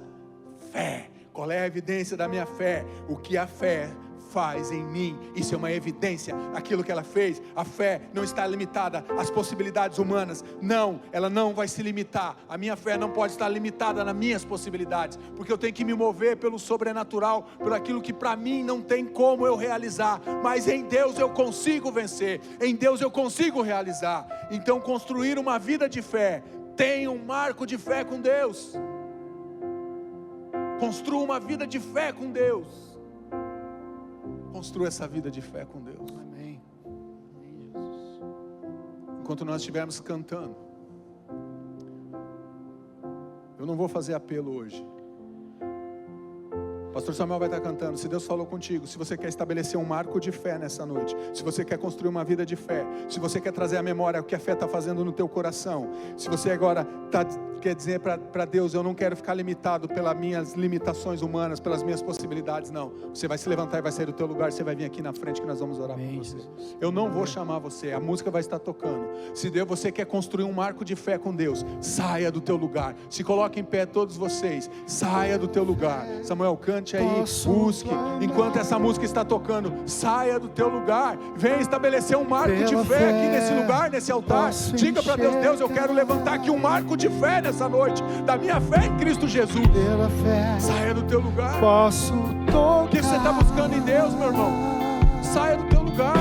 fé. Qual é a evidência da minha fé? O que a fé faz em mim. Isso é uma evidência. Aquilo que ela fez. A fé não está limitada às possibilidades humanas. Não, ela não vai se limitar. A minha fé não pode estar limitada nas minhas possibilidades. Porque eu tenho que me mover pelo sobrenatural, por aquilo que para mim não tem como eu realizar. Mas em Deus eu consigo vencer. Em Deus eu consigo realizar. Então construir uma vida de fé. Tenha um marco de fé com Deus. Construa uma vida de fé com Deus. Construa essa vida de fé com Deus. Amém. Jesus. Enquanto nós estivermos cantando, eu não vou fazer apelo hoje. Pastor Samuel vai estar cantando. Se Deus falou contigo, se você quer estabelecer um marco de fé nessa noite, se você quer construir uma vida de fé, se você quer trazer à memória o que a fé está fazendo no teu coração, se você agora quer dizer para Deus: eu não quero ficar limitado pelas minhas limitações humanas, pelas minhas possibilidades, não. Você vai se levantar e vai sair do teu lugar, você vai vir aqui na frente que nós vamos orar por você. Eu não vou chamar você, a música vai estar tocando. Se Deus, você quer construir um marco de fé com Deus, saia do teu lugar. Se coloque em pé todos vocês, saia do teu lugar. Samuel, cante aí, busque. Enquanto essa música está tocando, saia do teu lugar. Venha estabelecer um marco de fé aqui nesse lugar, nesse altar. Diga para Deus: Deus, eu quero levantar aqui um marco de fé nessa noite, da minha fé em Cristo Jesus. Saia do teu lugar. O que você está buscando em Deus, meu irmão? Saia do teu lugar.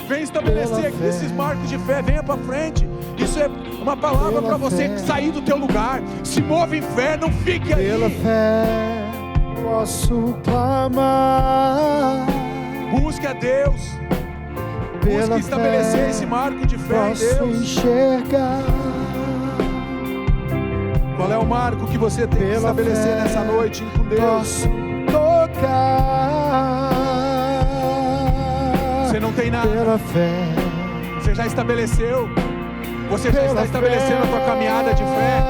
Venha estabelecer aqui esses marcos de fé. Venha para frente. Isso é uma palavra para você sair do teu lugar. Se move em fé, não fique aí. Pela fé posso clamar. Busque a Deus. Busque estabelecer esse marco de fé em Deus. Posso enxergar. Qual é o marco que você tem que estabelecer nessa noite com Deus? Posso tocar. Você não tem nada. Pela fé. Você já estabeleceu. Você já está estabelecendo a tua caminhada de fé.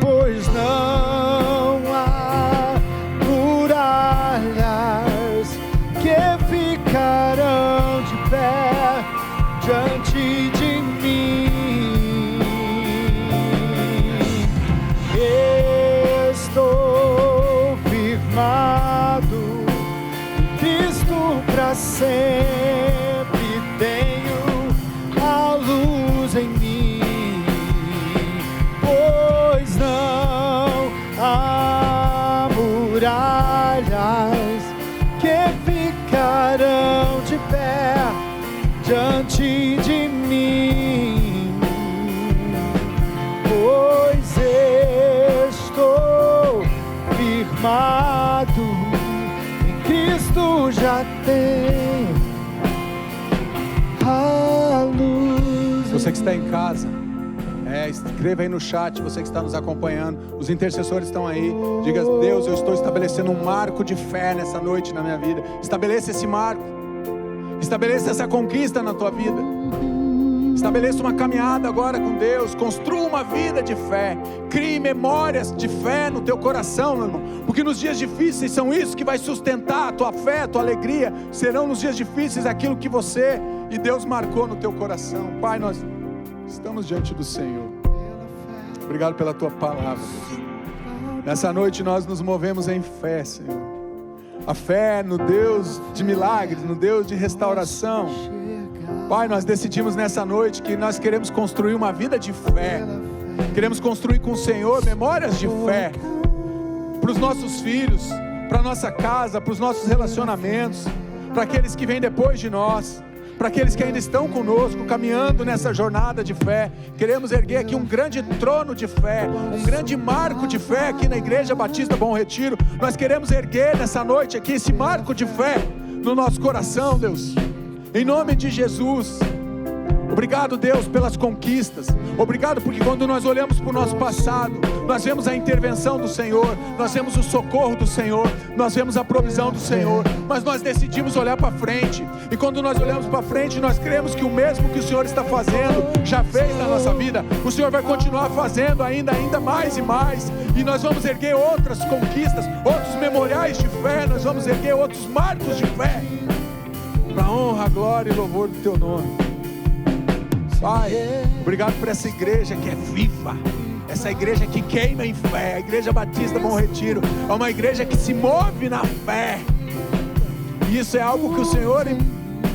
Pois não há muralhas que ficarão de pé diante de mim. Estou firmado em Cristo para sempre. Tenho a luz em mim, pois não há muralhas que ficarão de pé diante de mim, pois estou firmado em Cristo, já tenho a luz. Você que está em casa, escreva aí no chat. Você que está nos acompanhando, os intercessores estão aí. Diga: Deus, eu estou estabelecendo um marco de fé nessa noite na minha vida. Estabeleça esse marco. Estabeleça essa conquista na tua vida. Estabeleça uma caminhada agora com Deus. Construa uma vida de fé. Crie memórias de fé no teu coração, meu irmão. Porque nos dias difíceis são isso que vai sustentar a tua fé, a tua alegria. Serão nos dias difíceis aquilo que você e Deus marcou no teu coração. Pai, nós estamos diante do Senhor. Obrigado pela tua palavra, Deus. Nessa noite nós nos movemos em fé, Senhor. A fé no Deus de milagres, no Deus de restauração. Pai, nós decidimos nessa noite que nós queremos construir uma vida de fé. Queremos construir com o Senhor memórias de fé para os nossos filhos, para a nossa casa, para os nossos relacionamentos, para aqueles que vêm depois de nós, para aqueles que ainda estão conosco, caminhando nessa jornada de fé. Queremos erguer aqui um grande trono de fé, um grande marco de fé aqui na Igreja Batista Bom Retiro. Nós queremos erguer nessa noite aqui esse marco de fé no nosso coração, Deus, em nome de Jesus. Obrigado, Deus, pelas conquistas. Obrigado porque quando nós olhamos para o nosso passado, nós vemos a intervenção do Senhor, nós vemos o socorro do Senhor, nós vemos a provisão do Senhor, mas nós decidimos olhar para frente. E quando nós olhamos para frente, nós cremos que o mesmo que o Senhor está fazendo, já fez na nossa vida, o Senhor vai continuar fazendo ainda mais e mais. E nós vamos erguer outras conquistas, outros memoriais de fé, nós vamos erguer outros marcos de fé, para a honra, glória e louvor do Teu nome. Pai, obrigado por essa igreja que é viva, essa igreja que queima em fé. A Igreja Batista Bom Retiro é uma igreja que se move na fé, e isso é algo que o Senhor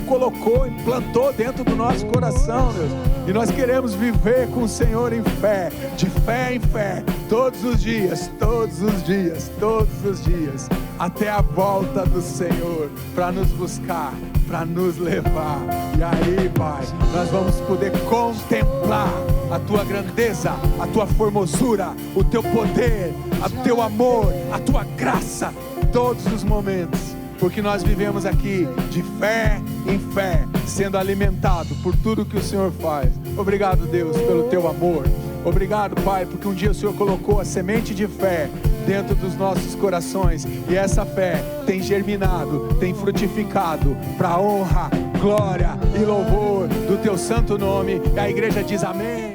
colocou, implantou dentro do nosso coração, Deus. E nós queremos viver com o Senhor em fé, de fé em fé, todos os dias, todos os dias, todos os dias, até a volta do Senhor, para nos buscar, para nos levar. E aí, Pai, nós vamos poder contemplar a Tua grandeza, a Tua formosura, o Teu poder, o Teu amor, a Tua graça, todos os momentos, porque nós vivemos aqui de fé em fé, sendo alimentado por tudo que o Senhor faz. Obrigado, Deus, pelo Teu amor. Obrigado, Pai, porque um dia o Senhor colocou a semente de fé dentro dos nossos corações, e essa fé tem germinado, tem frutificado para a honra, glória e louvor do Teu santo nome. E a igreja diz amém.